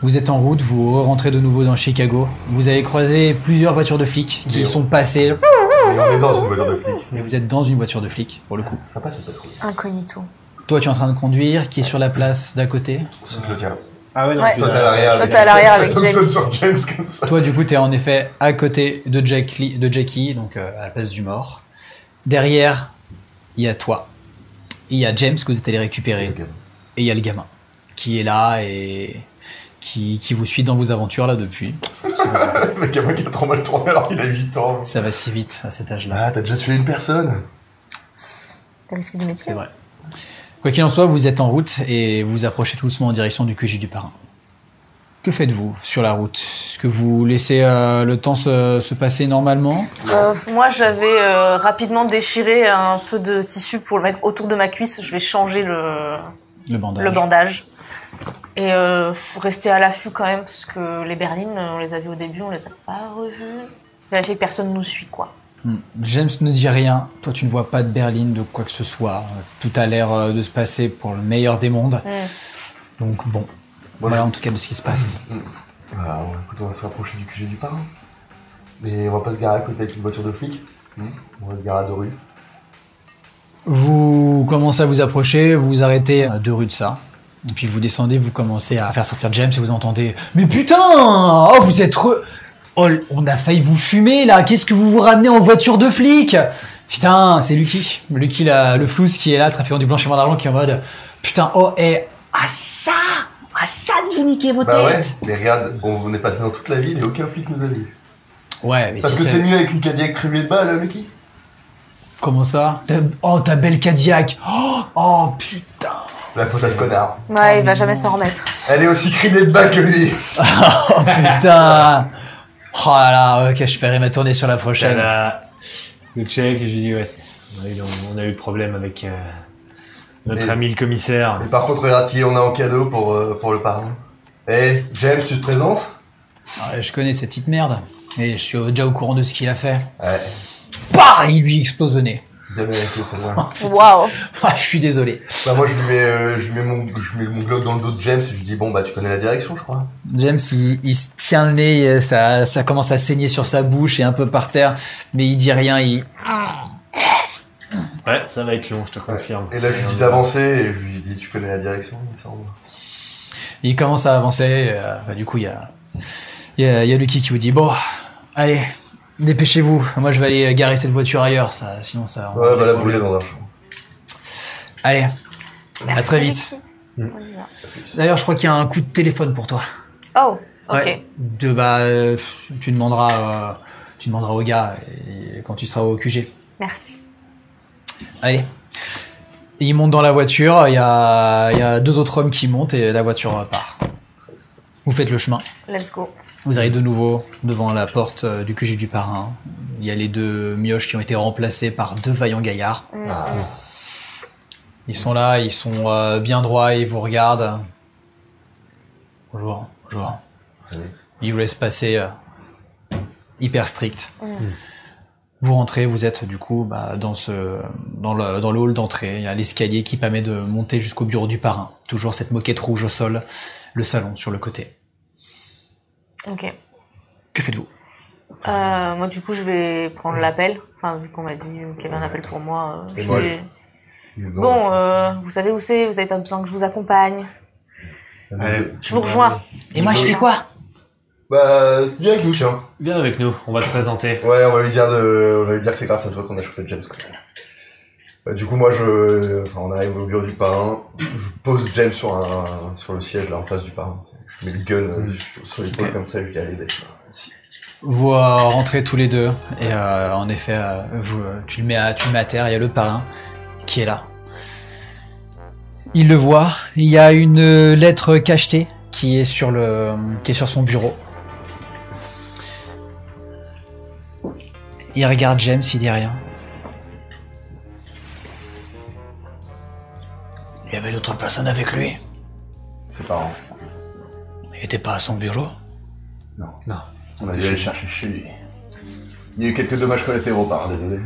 Vous êtes en route, vous rentrez de nouveau dans Chicago. Vous avez croisé plusieurs voitures de flics qui sont passées. Mais on est dans une voiture de flic. Mais vous êtes dans une voiture de flics, pour le coup. Sympa, ça peut être cool. Incognito. Toi, tu es en train de conduire, qui est sur la place d'à côté. C'est le tien. Ah ouais, non, Ouais. tu Toi, l'as- t'es à l'arrière. Toi, t'es à l'arrière avec Thompson James. sur James comme ça. Toi, du coup, tu es en effet à côté de Jackie, donc à la place du mort. Derrière, il y a toi. Il y a James que vous êtes allé récupérer. Ok. Et il y a le gamin qui est là et qui vous suit dans vos aventures là depuis. Le gamin qui a trop mal tourné alors qu'il a 8 ans. Ça va si vite à cet âge-là. Ah, t'as déjà tué une personne. Des risques du C'est métier. vrai. Quoi qu'il en soit, vous êtes en route et vous approchez tout doucement en direction du QG du parrain. Que faites-vous sur la route? Est-ce que vous laissez le temps se passer normalement? Moi, j'avais rapidement déchiré un peu de tissu pour le mettre autour de ma cuisse. Je vais changer le bandage. Et rester à l'affût quand même, parce que les berlines, on les a vues au début, on les a pas revues. Vérifier que personne nous suit, quoi. James ne dit rien. Toi, tu ne vois pas de berline, de quoi que ce soit. Tout a l'air de se passer pour le meilleur des mondes. Donc bon, voilà en tout cas de ce qui se passe. Ah, écoute, on va se rapprocher du QG du parrain. Mais on va pas se garer à côté avec une voiture de flic. On va se garer à 2 rues. Vous commencez à vous approcher, vous vous arrêtez à 2 rues de ça. Et puis vous descendez, vous commencez à faire sortir James et vous entendez « Mais putain! Oh, vous êtes Oh, on a failli vous fumer, là! Qu'est-ce que vous vous ramenez en voiture de flic? » Putain, c'est Lucky. Lucky, le flouze qui est là, trafiquant du blanchiment d'argent, qui est en mode « Putain, oh, à ça de vous niquer vos Bah ouais, têtes! mais regarde, on est passé dans toute la ville et aucun flic nous a vu. Ouais, mais Parce si que c'est mieux avec une Cadillac criblée de balles, Lucky. Comment ça? Ta belle Cadillac! Oh, putain! La faute à ce connard. Ouais, il va jamais s'en remettre. Elle est aussi criblée de balles que lui. Oh putain! Oh là là, ok, je paierai ma tournée sur la prochaine. Le check et je lui dis ouais, on a eu le problème avec notre Mais- ami le commissaire. Mais par contre, regarde qui on a en cadeau pour le parrain. Eh, James, tu te présentes? Ah, je connais cette petite merde. Et je suis déjà au courant de ce qu'il a fait. Ouais. Bah, il lui explose le nez. Bien mérité, celle-là. Waouh. Ah, je suis désolé. Bah moi, je mets mon globe dans le dos de James et je lui dis, bon, bah tu connais la direction, je crois. James, il se tient le nez, ça commence à saigner sur sa bouche et un peu par terre, mais il dit rien, Ouais, ça va être long, je te confirme. Et là, je lui dis d'avancer et je lui dis, tu connais la direction, il me semble. il commence à avancer. Du coup, il y a Lucky qui vous dit, bon, allez, dépêchez-vous. Moi, je vais aller garer cette voiture ailleurs, sinon ça... Ouais, bah la brûler dans un champ. Allez, à Merci, très vite. Lucky. On y va. D'ailleurs, je crois qu'il y a un coup de téléphone pour toi. Oh, ok. Ouais. Tu demanderas au gars quand tu seras au QG. Merci. Allez. Et il monte dans la voiture, il y a 2 autres hommes qui montent et la voiture part. Vous faites le chemin. Let's go. Vous arrivez de nouveau devant la porte du QG du parrain. Il y a les 2 mioches qui ont été remplacés par 2 vaillants gaillards. Ah. Ils sont là, ils sont bien droits, ils vous regardent. Bonjour. Oui. Ils vous laissent passer hyper strict. Vous rentrez, vous êtes du coup dans le hall d'entrée. Il y a l'escalier qui permet de monter jusqu'au bureau du parrain. Toujours cette moquette rouge au sol, le salon sur le côté. Ok. Que faites-vous? Moi, du coup, je vais prendre l'appel. Enfin, vu qu'on m'a dit qu'il y avait un appel pour moi, Et je moi, vais... Bon, vous savez où c'est, vous avez pas besoin que je vous accompagne. Allez, Je vous rejoins. Et moi, je fais quoi? Bah, viens avec nous, tiens. viens avec nous, on va te présenter. Ouais, on va lui dire que c'est grâce à toi qu'on a chopé James. Bah, du coup, moi, on arrive au bureau du parrain. Je pose James sur le siège là en face du parrain. Je mets le gun sur l'épaule comme ça, je lui dis allez, Vous rentrez tous les deux et en effet, tu le mets à terre. Il y a le parrain qui est là. Il le voit. Il y a une lettre cachetée qui est sur son bureau. Il regarde James, il dit rien. Il y avait d'autres personnes avec lui. Ses parents. Il était pas à son bureau. Non. Non. On a dû aller le chercher chez lui. Il y a eu quelques dommages collatéraux par, désolé.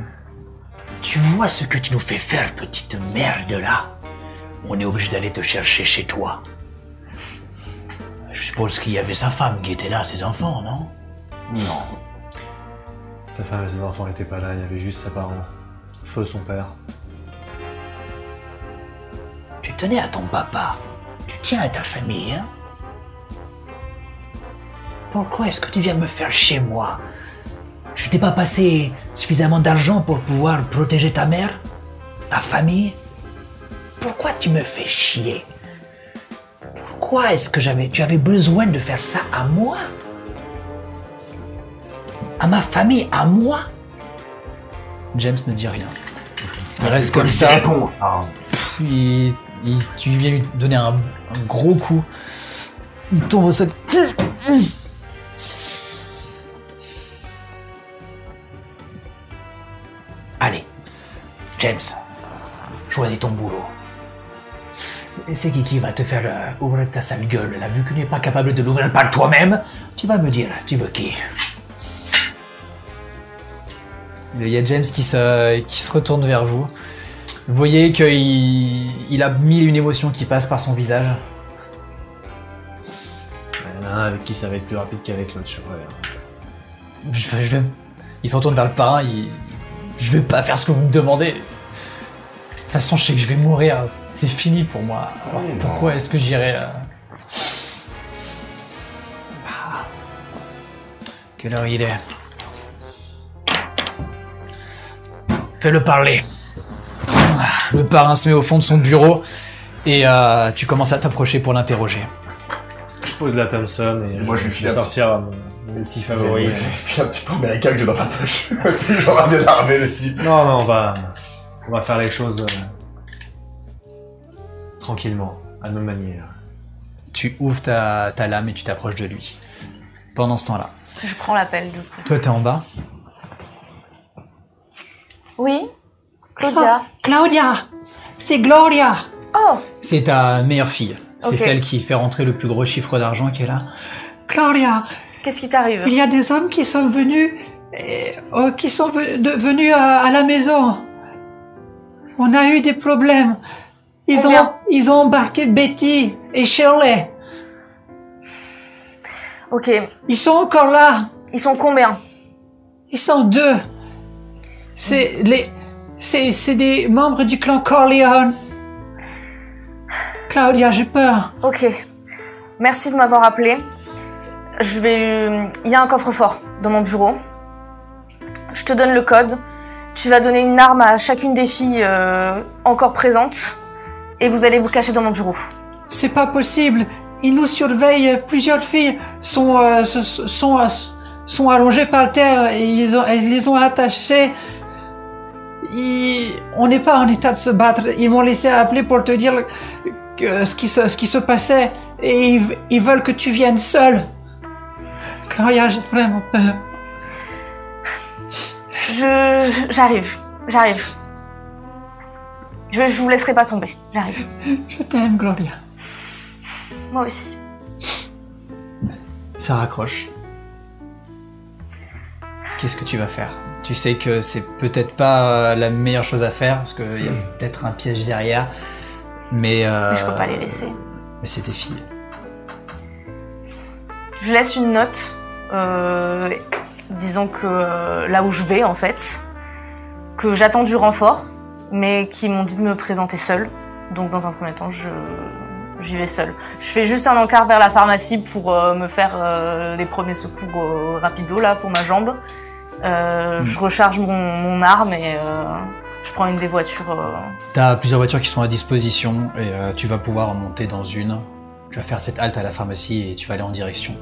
Tu vois ce que tu nous fais faire, petite merde là? On est obligé d'aller te chercher chez toi. Je Je suppose qu'il y avait sa femme qui était là, ses enfants, non? Non. Sa femme et ses enfants n'étaient pas là, il y avait juste ses parents. Feu son père. Tu tenais à ton papa. Tu tiens à ta famille, hein? Pourquoi est-ce que tu viens me faire chez moi? Je t'ai pas passé suffisamment d'argent pour pouvoir protéger ta mère? Ta famille? Pourquoi tu me fais chier? Pourquoi est-ce que tu avais besoin de faire ça à moi? À ma famille, à moi? James ne dit rien. Il reste comme ça. Puis tu viens lui donner un gros coup. Il tombe au sol. Allez, James, choisis ton boulot. Et c'est qui va te faire ouvrir ta sale gueule, là, vu que tu n'es pas capable de l'ouvrir par toi-même? Tu vas me dire, tu veux qui? Il y a James qui se retourne vers vous. Vous voyez qu'il a mille une émotion qui passe par son visage. Il y en a un avec qui ça va être plus rapide qu'avec l'autre, je préfère. Il se retourne vers le parrain. Je vais pas faire ce que vous me demandez. De toute façon, je sais que je vais mourir. C'est fini pour moi. Alors, pourquoi est-ce que j'irais... Quelle heure il est? Fais-le parler. Le parrain se met au fond de son bureau et tu commences à t'approcher pour l'interroger. Je pose la Thompson et moi je lui file sortir mon petit favori. Je lui file un petit peu américain que j'ai dans ma poche. Si j'aurai bien armé le type. Non, on va faire les choses tranquillement, à nos manières. Tu ouvres ta lame et tu t'approches de lui. Pendant ce temps-là. Je prends l'appel du coup. Toi, t'es en bas. Oui, Claudia. Oh, Claudia, c'est Gloria. Oh, C'est ta meilleure fille. C'est Ok. celle qui fait rentrer le plus gros chiffre d'argent qui est là. Gloria, qu'est-ce qui t'arrive? il y a des hommes qui sont venus, venus à la maison. On a eu des problèmes. Combien? Ils ont embarqué Betty et Shirley. Ok, Ils sont encore là. ils sont combien? Ils sont 2. C'est des membres du clan Corleone. Claudia, j'ai peur. Ok, merci de m'avoir appelé. Il y a un coffre-fort dans mon bureau. Je te donne le code. Tu vas donner une arme à chacune des filles encore présentes. Et vous allez vous cacher dans mon bureau. C'est pas possible. Ils nous surveillent. Plusieurs filles sont allongées par terre et ils les ont attachées. On n'est pas en état de se battre. Ils m'ont laissé appeler pour te dire ce qui se passait et ils veulent que tu viennes seule. Claudia, j'ai vraiment peur. J'arrive. Je vous laisserai pas tomber. J'arrive. Je t'aime, Gloria. Moi aussi. Ça raccroche. Qu'est-ce que tu vas faire? Tu sais que c'est peut-être pas la meilleure chose à faire, parce qu'il y a peut-être un piège derrière, mais je peux pas les laisser. Mais c'est tes filles. Je laisse une note, disons que là où je vais en fait, que j'attends du renfort, mais qui m'ont dit de me présenter seule. Donc dans un premier temps, j'y vais seule. Je fais juste un encart vers la pharmacie pour me faire les premiers secours rapido là pour ma jambe. Je recharge mon arme et je prends une des voitures. T'as plusieurs voitures qui sont à disposition et tu vas pouvoir monter dans une. Tu vas faire cette halte à la pharmacie et tu vas aller en direction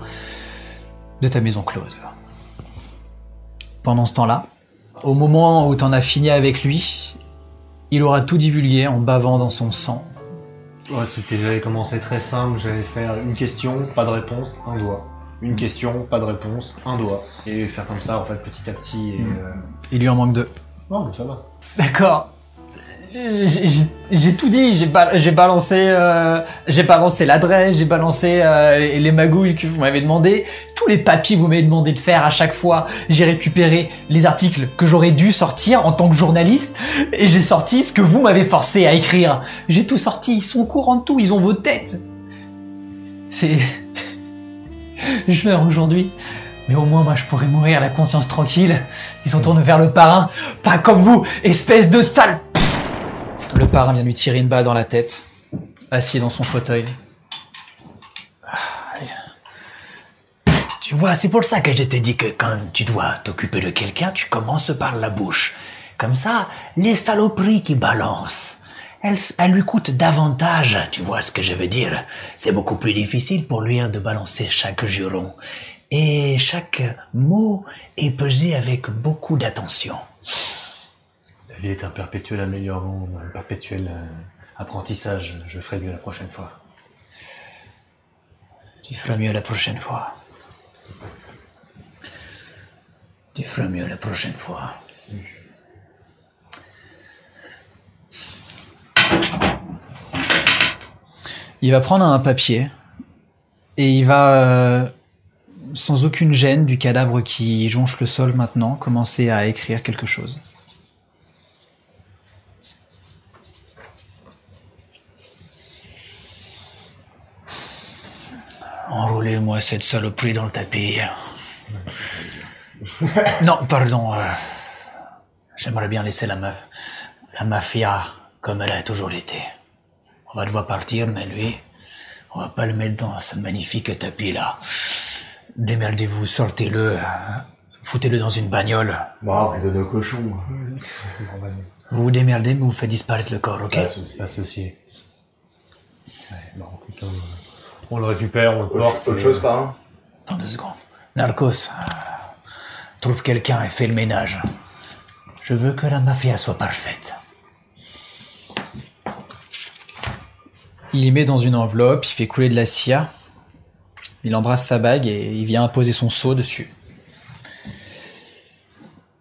de ta maison close. Pendant ce temps-là, au moment où t'en as fini avec lui, il aura tout divulgué en bavant dans son sang. Ouais, j'allais commencer très simple, j'allais faire une question, pas de réponse, un doigt. Une question, pas de réponse, un doigt. Et faire comme ça, en fait, petit à petit. Et, Il lui en manque 2. Non, mais ça va. D'accord. J'ai tout dit, j'ai balancé l'adresse, j'ai balancé les magouilles que vous m'avez demandé, tous les papiers que vous m'avez demandé de faire à chaque fois. J'ai récupéré les articles que j'aurais dû sortir en tant que journaliste et j'ai sorti ce que vous m'avez forcé à écrire. J'ai tout sorti, ils sont au courant de tout, ils ont vos têtes. je meurs aujourd'hui. Mais au moins, moi, je pourrais mourir la conscience tranquille. Il s'en tourne vers le parrain. Pas comme vous, espèce de sale... Pfff. Le parrain vient lui tirer une balle dans la tête. Assis dans son fauteuil. Tu vois, c'est pour ça que je t'ai dit que quand tu dois t'occuper de quelqu'un, tu commences par la bouche. Comme ça, les saloperies qui balancent, elles lui coûtent davantage, tu vois ce que je veux dire. C'est beaucoup plus difficile pour lui de balancer chaque juron. Et chaque mot est pesé avec beaucoup d'attention. La vie est un perpétuel améliorement, un perpétuel apprentissage. Je ferai mieux la prochaine fois. Tu feras mieux la prochaine fois. Tu feras mieux la prochaine fois. Il va prendre un papier et il va, sans aucune gêne du cadavre qui jonche le sol maintenant, commencer à écrire quelque chose. Enroulez-moi cette saloperie dans le tapis. Non, pardon. J'aimerais bien laisser la mafia comme elle a toujours été. On va devoir partir, mais lui, on va pas le mettre dans ce magnifique tapis-là. Démerdez-vous, sortez-le, foutez-le dans une bagnole. Bon, il de nos cochons. Vous vous démerdez, mais vous faites disparaître le corps, ok? Pas de souci. Ouais, bon, plutôt, on le récupère, on le porte. Autre chose, parrain? Attends 2 secondes. Narcos, trouve quelqu'un et fais le ménage. Je veux que la mafia soit parfaite. Il y met dans une enveloppe, il fait couler de la cire, il embrasse sa bague et il vient poser son seau dessus.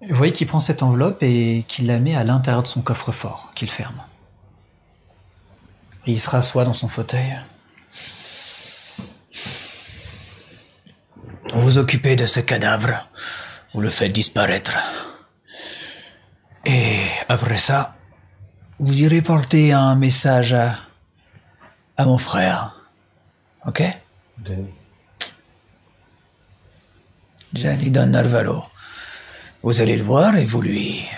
Vous voyez qu'il prend cette enveloppe et qu'il la met à l'intérieur de son coffre-fort, qu'il ferme. Et il se rassoit dans son fauteuil. Vous vous occupez de ce cadavre, vous le faites disparaître. Et après ça, vous irez porter un message à mon frère. Ok? Gianni Don Narvalo. Vous allez le voir et vous lui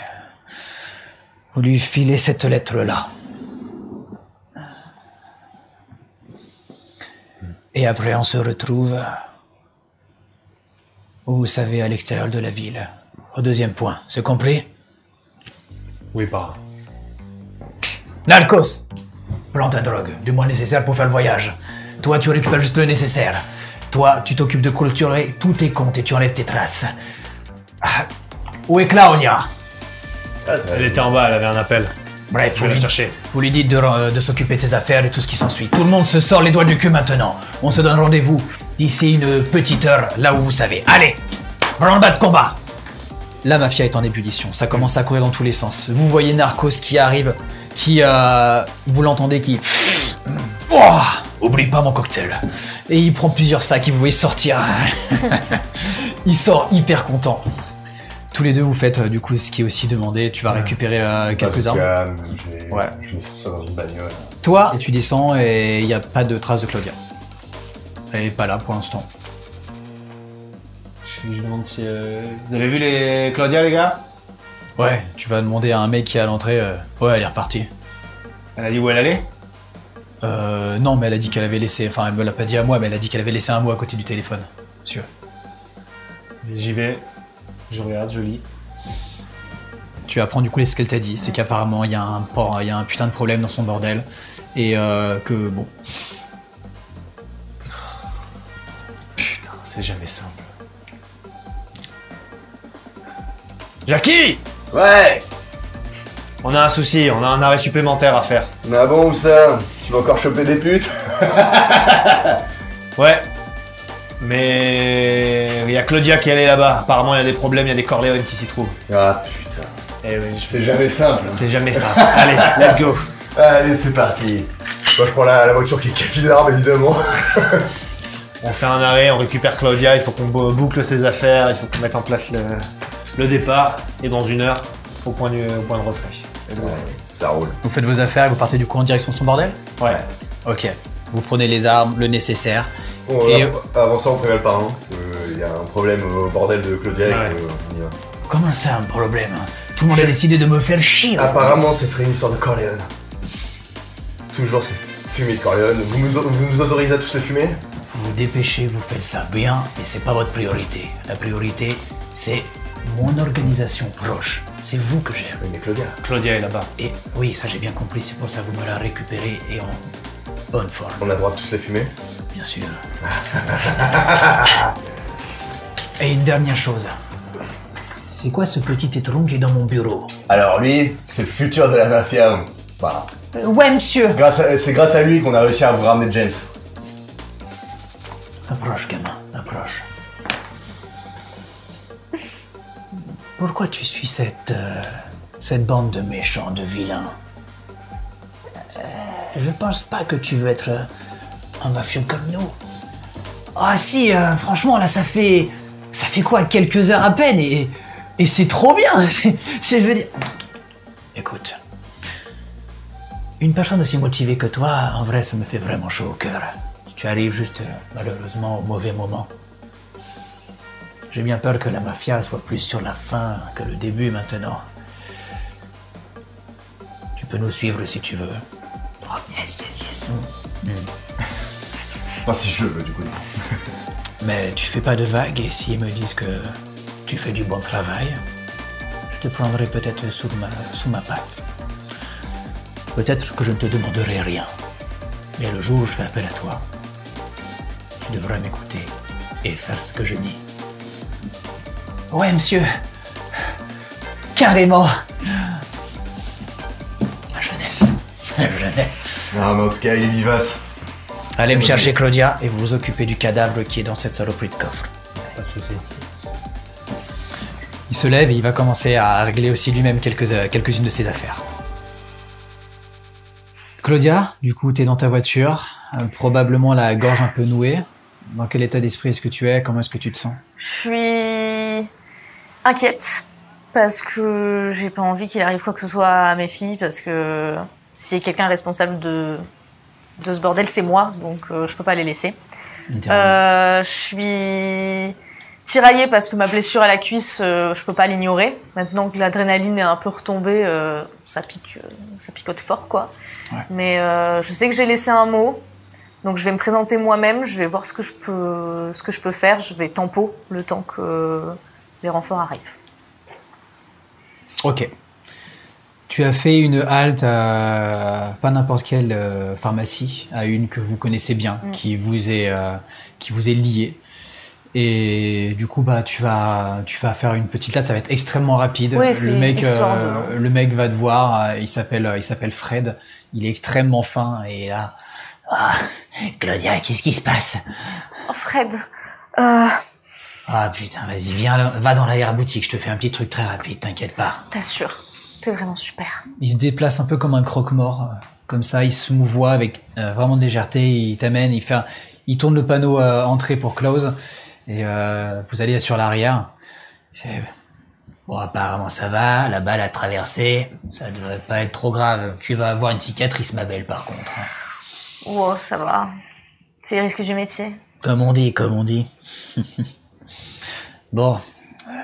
filez cette lettre-là. Et après, on se retrouve, vous savez, à l'extérieur de la ville. Au 2e point, c'est compris? Oui, parrain. Narcos! Plante ta drogue, du moins nécessaire pour faire le voyage. Toi, tu récupères juste le nécessaire. Toi, tu t'occupes de clôturer tous tes comptes et tu enlèves tes traces. Ah, où est Claudia? Elle était en bas, elle avait un appel. Bref, Je vais la chercher. vous lui dites de s'occuper de ses affaires et tout ce qui s'ensuit. Tout le monde se sort les doigts du cul maintenant. On se donne rendez-vous d'ici une petite heure, là où vous savez. Allez, branle-bas de combat. La mafia est en ébullition, ça commence à courir dans tous les sens. Vous voyez Narcos qui arrive, qui, vous l'entendez, qui... Oh, oublie pas mon cocktail. Et il prend plusieurs sacs et vous voyez sortir. Il sort hyper content. Tous les deux, vous faites du coup ce qui est aussi demandé. Tu vas récupérer quelques armes. Ouais. Je mets tout ça dans une bagnole. Toi, tu descends et il n'y a pas de trace de Claudia. Elle est pas là pour l'instant. Je demande si... Vous avez vu les Claudia, les gars? Ouais, tu vas demander à un mec qui est à l'entrée. Ouais, elle est repartie. Elle a dit où elle allait? Non, mais elle a dit qu'elle avait laissé... Enfin, elle me l'a pas dit à moi, mais elle a dit qu'elle avait laissé un mot à côté du téléphone. Monsieur. J'y vais. Je regarde, je lis. Tu apprends du coup ce qu'elle t'a dit. C'est qu'apparemment, il y a un putain de problème dans son bordel. Et que, bon... Putain, c'est jamais simple. Jackie! Ouais! On a un souci, on a un arrêt supplémentaire à faire. Ah bon, où ça? Tu vas encore choper des putes? Ouais. Mais... il y a Claudia qui est allée là-bas. Apparemment, il y a des problèmes, il y a des Corleone qui s'y trouvent. Ah putain. Eh oui, C'est jamais simple. C'est jamais simple. Allez, let's go. Allez, c'est parti. Moi, je prends la voiture qui est café d'armes, évidemment. On fait un arrêt, on récupère Claudia, il faut qu'on boucle ses affaires, il faut qu'on mette en place le départ. Et dans 1 heure, au point de retrait. Ouais, ça roule. Vous faites vos affaires et vous partez du coup en direction de son bordel? Ouais. Ok. Vous prenez les armes, le nécessaire, Bon, Et- avant ça, on prévient le parrain. Il y a un problème au bordel de Claudia. Et Ouais. on y va. Comment ça, un problème? Tout le monde a décidé de me faire chier. Apparemment, ce serait une histoire de Corleone. Toujours ces fumées de Corleone. Vous nous autorisez à tous les fumer? Vous vous dépêchez, vous faites ça bien, et c'est pas votre priorité. La priorité, c'est mon organisation proche. C'est vous que j'aime. Oui, mais Claudia. Claudia est là-bas. Et oui, ça j'ai bien compris, c'est pour ça que vous me la récupérez et en bonne forme, On a le droit de tous les fumer? bien sûr. Et une dernière chose. C'est quoi ce petit étron qui est dans mon bureau? Alors lui, c'est le futur de la mafia. Voilà. Ouais, monsieur. C'est grâce à lui qu'on a réussi à vous ramener James. Approche, gamin, approche. Pourquoi tu suis cette bande de méchants, de vilains? Je pense pas que tu veux être un mafieux comme nous. Ah si, franchement, là, ça fait quoi, quelques heures à peine, et c'est trop bien. Je veux dire... Écoute, une personne aussi motivée que toi, en vrai, ça me fait vraiment chaud au cœur. Tu arrives juste, malheureusement, au mauvais moment. J'ai bien peur que la mafia soit plus sur la fin que le début maintenant. Tu peux nous suivre si tu veux. Oh, yes. Enfin, si je veux, du coup. Mais tu fais pas de vagues, et s'ils me disent que tu fais du bon travail, je te prendrai peut-être sous ma patte. Peut-être que je ne te demanderai rien. Mais le jour où je fais appel à toi, tu devras m'écouter et faire ce que je dis. Ouais, monsieur. Carrément. La jeunesse. La jeunesse. Non, mais en tout cas, il est vivace. Allez me chercher Claudia et vous vous occupez du cadavre qui est dans cette saloperie de coffre. Pas de soucis. Il se lève et il va commencer à régler aussi lui-même quelques-unes de ses affaires. Claudia, du coup, t'es dans ta voiture, probablement la gorge un peu nouée. Dans quel état d'esprit est-ce que tu es? Comment est-ce que tu te sens? Je suis inquiète parce que j'ai pas envie qu'il arrive quoi que ce soit à mes filles, parce que s'il y a quelqu'un responsable de ce bordel, c'est moi, donc je peux pas les laisser. Je suis tiraillée parce que ma blessure à la cuisse, je peux pas l'ignorer. Maintenant que l'adrénaline est un peu retombée, ça picote fort, quoi. Ouais. Mais je sais que j'ai laissé un mot, donc je vais me présenter moi-même, je vais voir ce que je peux faire, je vais tempo le temps que les renforts arrivent. Ok. Tu as fait une halte à pas n'importe quelle pharmacie, à une que vous connaissez bien, qui vous est liée. Et du coup, bah, tu vas faire une petite halte, ça va être extrêmement rapide. Oui, c'est le mec va te voir, il s'appelle Fred, il est extrêmement fin et là, Claudia, qu'est-ce qui se passe? Oh Fred, Ah putain, vas-y, viens, là, va dans l'arrière-boutique, je te fais un petit truc très rapide, t'inquiète pas. t'assures, t'es vraiment super. il se déplace un peu comme un croque-mort, comme ça, il se mouvoie avec vraiment de légèreté, il t'amène, il tourne le panneau entrée pour close, et vous allez sur l'arrière. Bon, apparemment ça va, la balle a traversé, ça devrait pas être trop grave. Tu vas avoir une cicatrice, ma belle, par contre. Oh, ça va. C'est le risque du métier. Comme on dit. Bon,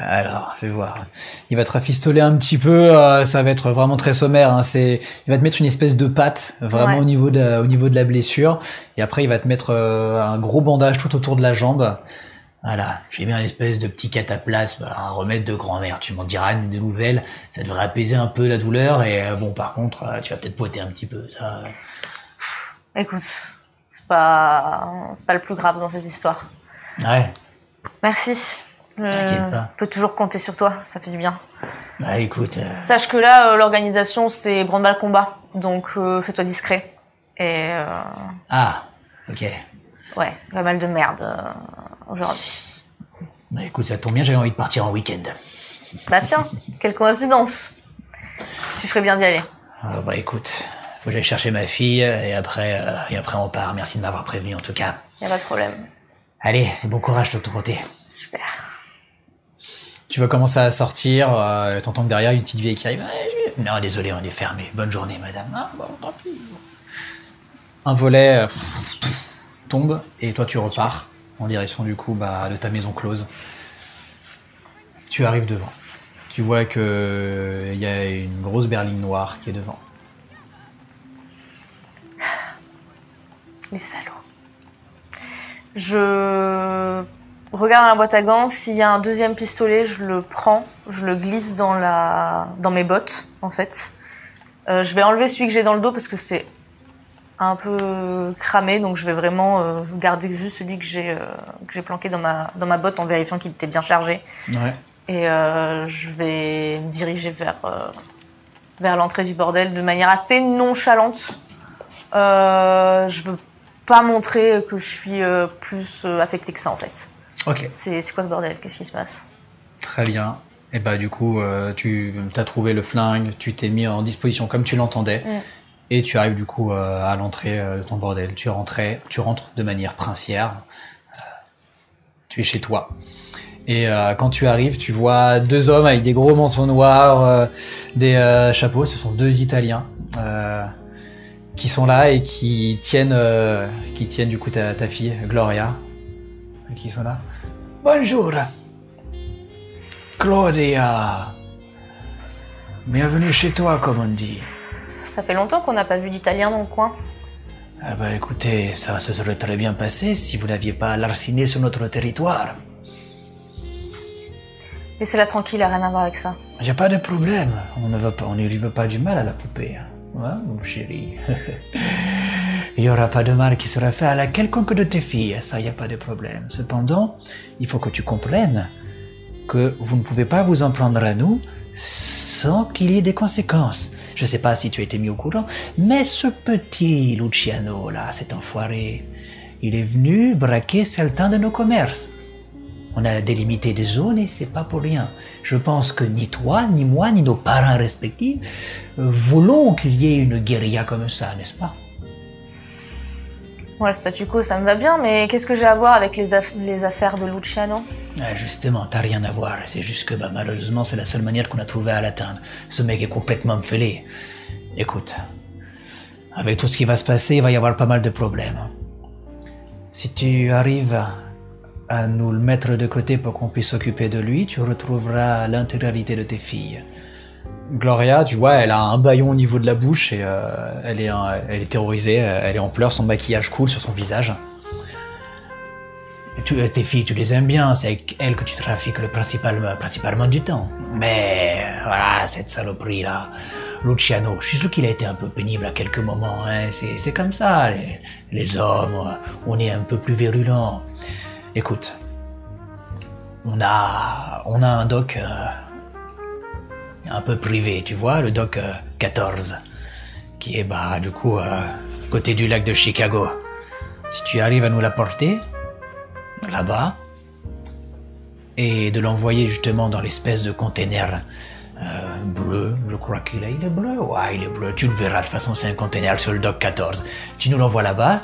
alors, je vais voir. Il va te rafistoler un petit peu, ça va être vraiment très sommaire. Hein. Il va te mettre une espèce de patte vraiment Ouais. au niveau de la blessure, et après il va te mettre un gros bandage tout autour de la jambe. Voilà, j'ai mis un espèce de petit cataplasme, un remède de grand-mère. Tu m'en diras des nouvelles, ça devrait apaiser un peu la douleur, et bon, par contre, tu vas peut-être poter un petit peu, ça... Écoute, c'est pas le plus grave dans cette histoire. Ouais, Merci. T'inquiète pas. Je peux toujours compter sur toi, ça fait du bien. ouais, écoute... Sache que là, l'organisation, c'est branle-bas combat, donc fais-toi discret. Et Ah, ok. ouais, pas mal de merde aujourd'hui. Bah écoute, ça tombe bien, j'avais envie de partir en week-end. Bah tiens, quelle coïncidence. Tu ferais bien d'y aller. Bah écoute, faut que j'aille chercher ma fille, et après on part. Merci de m'avoir prévenu en tout cas. Y a pas de problème. Allez, bon courage de ton côté. Super. Tu vas commencer à sortir, t'entends que derrière il y a une petite vieille qui arrive. Non, désolé, on est fermé. Bonne journée, madame. Ah, bon, tant pis. Un volet tombe et toi tu repars en direction du coup de ta maison close. Tu arrives devant. Tu vois que il y a une grosse berline noire qui est devant. Les salauds. Je regarde dans la boîte à gants. S'il y a un deuxième pistolet, je le prends, je le glisse dans mes bottes en fait. Je vais enlever celui que j'ai dans le dos parce que c'est un peu cramé, donc je vais vraiment garder juste celui que j'ai planqué dans ma botte en vérifiant qu'il était bien chargé. Ouais. Et je vais me diriger vers l'entrée du bordel de manière assez nonchalante. Je veux pas montrer que je suis plus affectée que ça en fait. Ok. C'est quoi ce bordel? Qu'est-ce qui se passe? Très bien. Et du coup, tu as trouvé le flingue, tu t'es mis en disposition comme tu l'entendais. Et tu arrives du coup à l'entrée de ton bordel. Tu rentres de manière princière. Tu es chez toi. Et quand tu arrives, tu vois deux hommes avec des gros manteaux noirs, des chapeaux. Ce sont deux Italiens qui sont là et qui tiennent du coup ta fille, Gloria. Qui sont là. Bonjour. Gloria. Bienvenue chez toi, comme on dit. Ça fait longtemps qu'on n'a pas vu d'Italien dans le coin. Écoutez, ça se serait très bien passé si vous n'aviez pas larciné sur notre territoire. Laissez-la tranquille, elle n'a rien à voir avec ça. Y a pas de problème. On ne lui veut pas du mal à la poupée. Hein, mon chéri. Il n'y aura pas de mal qui sera fait à la quelconque de tes filles. Ça, y a pas de problème. Cependant, il faut que tu comprennes que vous ne pouvez pas vous en prendre à nous sans qu'il y ait des conséquences. Je sais pas si tu as été mis au courant, mais ce petit Luciano, là, cet enfoiré, il est venu braquer certains de nos commerces. On a délimité des zones et c'est pas pour rien. Je pense que ni toi, ni moi, ni nos parents respectifs voulons qu'il y ait une guérilla comme ça, n'est-ce pas? Ouais, le statu quo, ça me va bien, mais qu'est-ce que j'ai à voir avec les affaires de Luciano? Justement, t'as rien à voir. C'est juste que malheureusement, c'est la seule manière qu'on a trouvé à l'atteindre. Ce mec est complètement fêlé. Écoute, avec tout ce qui va se passer, il va y avoir pas mal de problèmes. Si tu arrives à nous le mettre de côté pour qu'on puisse s'occuper de lui, tu retrouveras l'intégralité de tes filles. Gloria, tu vois, elle a un bâillon au niveau de la bouche et elle est terrorisée, elle est en pleurs, son maquillage coule sur son visage. Tes filles, tu les aimes bien, c'est avec elles que tu trafiques principalement du temps. Mais voilà, cette saloperie-là, Luciano, je suis sûr qu'il a été un peu pénible à quelques moments. Hein. C'est comme ça, les hommes, on est un peu plus virulents. Écoute, on a un doc un peu privé, tu vois, le doc 14, qui est du coup côté du lac de Chicago. Si tu arrives à nous l'apporter là-bas et de l'envoyer justement dans l'espèce de container bleu, je crois il est bleu, ouais, il est bleu, tu le verras, de toute façon c'est un container sur le doc 14. Tu nous l'envoies là-bas.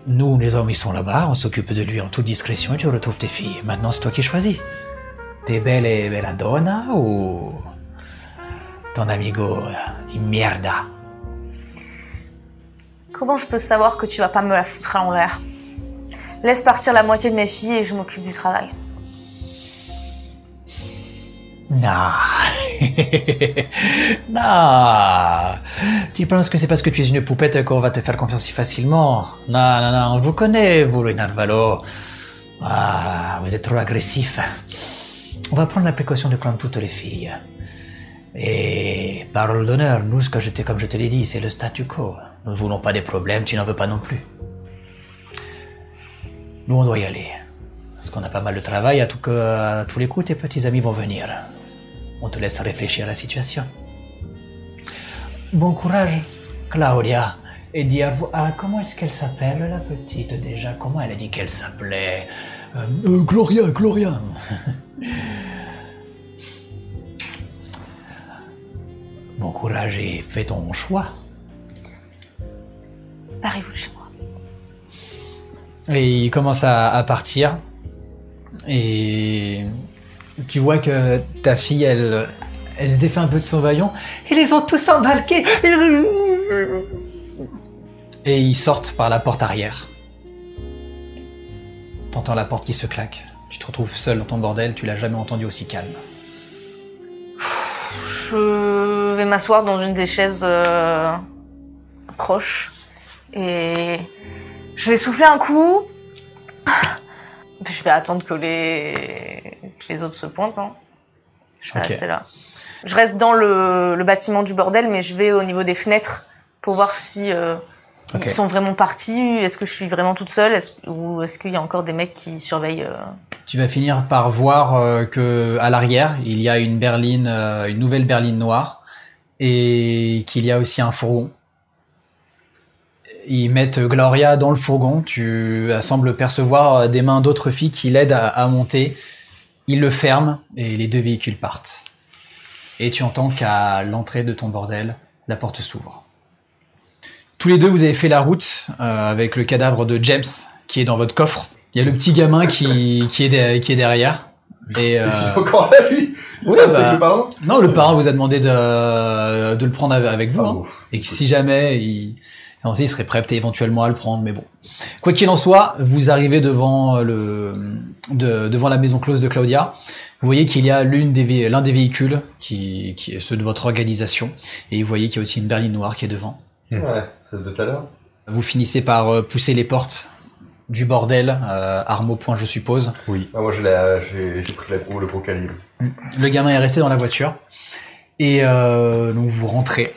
Nous, les hommes, ils sont là-bas, on s'occupe de lui en toute discrétion et tu retrouves tes filles. Maintenant, c'est toi qui choisis. T'es bella donna ou ton amigo di merda? Comment je peux savoir que tu vas pas me la foutre à l'envers? Laisse partir la moitié de mes filles et je m'occupe du travail. Non. Non. Tu penses que c'est parce que tu es une poupette qu'on va te faire confiance si facilement? Non, on vous connaît, vous, le Narvalo. Vous êtes trop agressif. On va prendre la précaution de prendre toutes les filles. Et parole d'honneur, nous, comme je te l'ai dit, c'est le statu quo. Nous ne voulons pas des problèmes, tu n'en veux pas non plus. Nous, on doit y aller. Parce qu'on a pas mal de travail, à tous les coups, tes petits amis vont venir. On te laisse réfléchir à la situation. Bon courage, Claudia. Et dis à vous, comment est-ce qu'elle s'appelle, la petite, déjà? Comment elle a dit qu'elle s'appelait? Gloria. Bon courage et fais ton choix. Barrez-vous de chez moi. Et il commence à partir. Et tu vois que ta fille, elle se défait un peu de son bâillon. Ils les ont tous embarqués. Et ils sortent par la porte arrière. T'entends la porte qui se claque. Tu te retrouves seul dans ton bordel, tu l'as jamais entendu aussi calme. Je vais m'asseoir dans une des chaises proches et je vais souffler un coup. Je vais attendre que les autres se pointent. Hein. Je vais rester là. Je reste dans le bâtiment du bordel, mais je vais au niveau des fenêtres pour voir si ils sont vraiment partis. Est-ce que je suis vraiment toute seule ou est-ce qu'il y a encore des mecs qui surveillent Tu vas finir par voir que à l'arrière, il y a une berline, une nouvelle berline noire, et qu'il y a aussi un fourgon. Ils mettent Gloria dans le fourgon. Tu sembles percevoir des mains d'autres filles qui l'aident à monter. Ils le ferment et les deux véhicules partent. Et tu entends qu'à l'entrée de ton bordel, la porte s'ouvre. Tous les deux, vous avez fait la route avec le cadavre de James qui est dans votre coffre. Il y a le petit gamin qui est derrière. Et Il est encore là, lui. Oui, C'était avec le parrain. non, le parrain vous a demandé de le prendre avec vous. Hein. Et que si jamais il serait prêt peut-être éventuellement à le prendre, mais bon. Quoi qu'il en soit, vous arrivez devant devant la maison close de Claudia. Vous voyez qu'il y a l'un des véhicules qui est ceux de votre organisation, et vous voyez qu'il y a aussi une berline noire qui est devant. Ouais, c'est de tout à l'heure. Vous finissez par pousser les portes du bordel, arme au poing, je suppose. Oui. Ah, moi, j'ai pris le gros calibre. Le gamin est resté dans la voiture, et donc vous rentrez.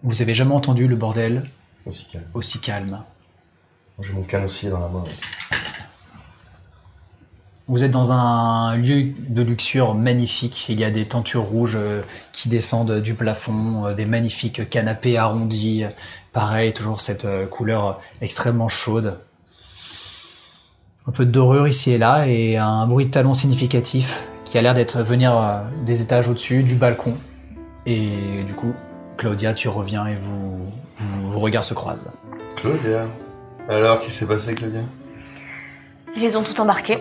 Vous avez jamais entendu le bordel aussi calme. Moi, j'ai mon canocier dans la main. Vous êtes dans un lieu de luxure magnifique. Il y a des tentures rouges qui descendent du plafond, des magnifiques canapés arrondis. Pareil, toujours cette couleur extrêmement chaude. Un peu de dorure ici et là, et un bruit de talons significatif qui a l'air d'être venir des étages au-dessus, du balcon. Et du coup, Claudia, tu reviens et vos regards se croisent. Claudia. Alors, qu'est-ce qui s'est passé, Claudia? Ils les ont tout embarqués.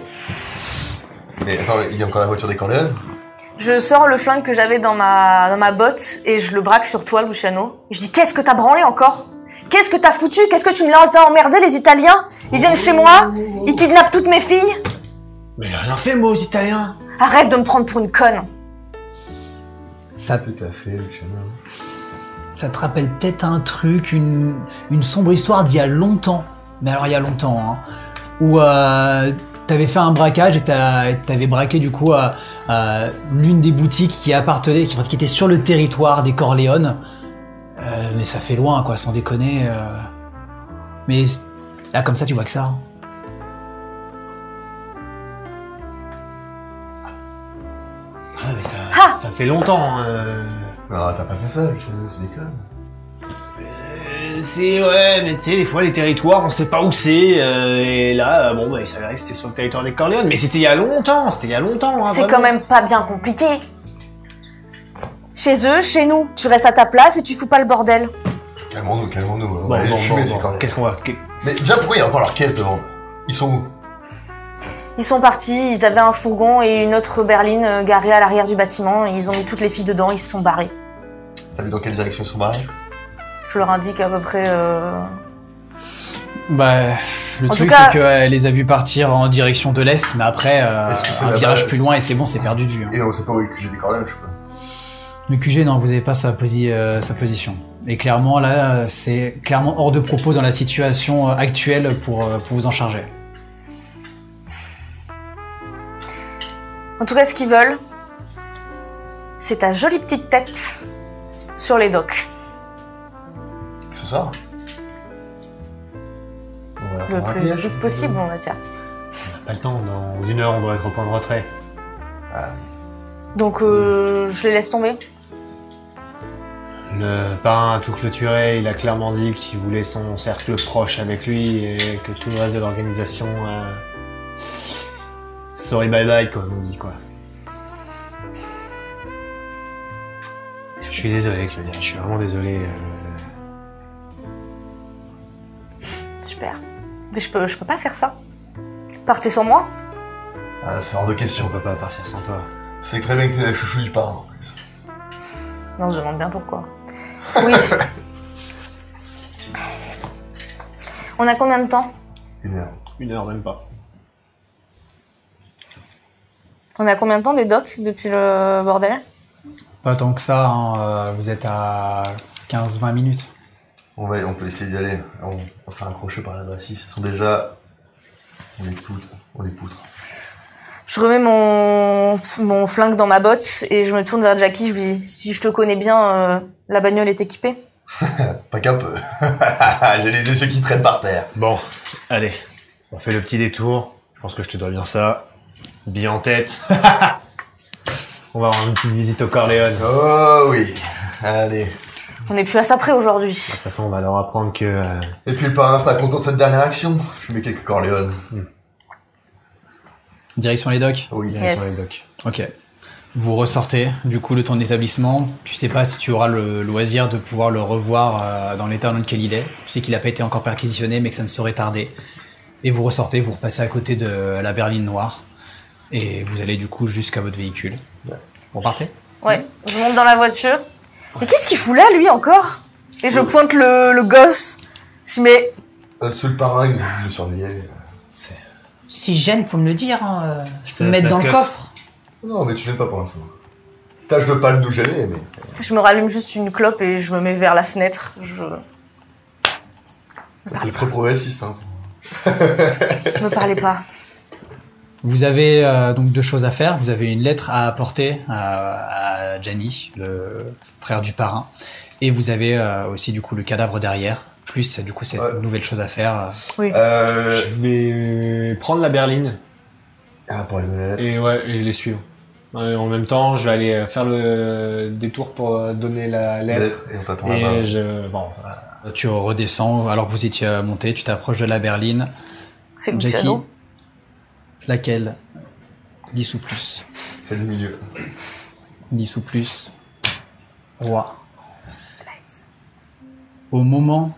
Mais attends, il y a encore la voiture des Corleone? Je sors le flingue que j'avais dans ma botte et je le braque sur toi, Luciano. Et je dis, qu'est-ce que t'as branlé encore? Qu'est-ce que t'as foutu? Qu'est-ce que tu me lances à emmerder, les Italiens? Ils viennent chez moi, ils kidnappent toutes mes filles. Mais j'ai rien fait, moi, aux Italiens. Arrête de me prendre pour une conne. Ça, Qu'est-ce que t'as fait, Luciano? ça te rappelle peut-être un truc, une sombre histoire d'il y a longtemps. Mais alors il y a longtemps, hein. Où t'avais fait un braquage et t'avais braqué du coup l'une des boutiques qui appartenait, qui était sur le territoire des Corleone. Mais ça fait loin, quoi, sans déconner. Mais là, comme ça, tu vois que ça. Hein. Ah, mais ça fait longtemps. Non, t'as pas fait ça, Luciano, tu déconnes. Ouais, mais tu sais, des fois les territoires, on sait pas où c'est, et là, bon, bah, il s'avérait que c'était sur le territoire des Corleone, mais c'était il y a longtemps, hein, C'est vraiment. quand même pas bien compliqué. Chez eux, chez nous, tu restes à ta place et tu fous pas le bordel. Calmons-nous. On Bon, va les fumer, ces bon. Corleone. Qu'est-ce qu'on va... Mais déjà, pourquoi il y a encore leur caisse devant? Ils sont où? Ils sont partis, ils avaient un fourgon et une autre berline garée à l'arrière du bâtiment. Ils ont mis toutes les filles dedans, ils se sont barrés. T'as vu dans quelle direction ils sont barrés? Je leur indique à peu près... Bah, le En truc, tout cas- c'est qu'elle les a vus partir en direction de l'Est, mais après, Est-ce que c'est un là-bas, virage plus loin et c'est bon, c'est perdu de vue. Hein. Et on sait pas où est le QG des Corleone, je sais pas. Le QG, non, vous n'avez pas sa position. Et clairement, là, c'est clairement hors de propos dans la situation actuelle pour vous en charger. En tout cas, ce qu'ils veulent, c'est ta jolie petite tête sur les docks. Ce soir? On va Le faire un plus piège. vite possible, on va dire. Pas le temps, dans 1 heure, on doit être au point de retrait. Donc, je les laisse tomber. Le parrain a tout clôturé, il a clairement dit qu'il voulait son cercle proche avec lui et que tout le reste de l'organisation... Sorry bye bye, comme on dit, quoi. Je suis désolé, Claudia, je suis vraiment désolé. Super. Mais je peux pas faire ça. Partez sans moi. Ah, c'est hors de question. On peut pas partir sans toi. C'est très bien que t'es la chouchou du parrain, en plus. Non, je demande bien pourquoi. Oui. On a combien de temps? 1 heure. 1 heure, même pas. On est à combien de temps des docks depuis le bordel? Pas tant que ça, hein, vous êtes à 15-20 minutes. On peut essayer d'y aller. On va faire un crochet par là-bas. Si, ils sont déjà... On les poutre. Je remets mon flingue dans ma botte et je me tourne vers Jackie. Je lui dis, si je te connais bien, la bagnole est équipée? Pas qu'un peu. J'ai les essieux qui traînent par terre. Bon, allez, on fait le petit détour. Je pense que je te dois bien ça. Bien en tête. On va avoir une petite visite au Corleone. Oh oui, allez. On n'est plus à ça près aujourd'hui. De toute façon, on va leur apprendre que... Et puis le parrain sera content de cette dernière action. Fumer quelques Corleone. Direction les docks? Oui. Yes. Sur les docks. Ok. Vous ressortez, du coup, de ton établissement. Tu sais pas si tu auras le loisir de pouvoir le revoir dans l'état dans lequel il est. Tu sais qu'il n'a pas été encore perquisitionné, mais que ça ne saurait tarder. Et vous ressortez, vous repassez à côté de la berline noire. Et vous allez du coup jusqu'à votre véhicule. Ouais. Vous repartez? Ouais, je monte dans la voiture. Mais qu'est-ce qu'il fout là, lui, encore? Et je pointe le gosse. Je dis, mais... Seul parrain, il nous a dit de le surveiller. Si je gêne, faut me le dire. Hein. Je peux C'est me mettre dans le mascotte. coffre. Non, mais tu gênes pas pour l'instant. Tâche de pas nous gêner, mais... Je me rallume juste une clope et je me mets vers la fenêtre. C'est très progressiste, hein. Ne me parlez pas. Vous avez donc deux choses à faire. Vous avez une lettre à apporter à Gianni, le frère du parrain. Et vous avez aussi du coup le cadavre derrière. Plus du coup cette nouvelle chose à faire. Oui. Je vais prendre la berline Ah, pour les lettres. et je les suivre. En même temps, je vais aller faire le détour pour donner la lettre. Et on t'attend là-bas. Et Tu redescends alors que vous étiez monté. Tu t'approches de la berline. C'est Jackie, Luciano. laquelle? 10 ou plus. C'est le milieu. 10 ou plus. Roi. Au moment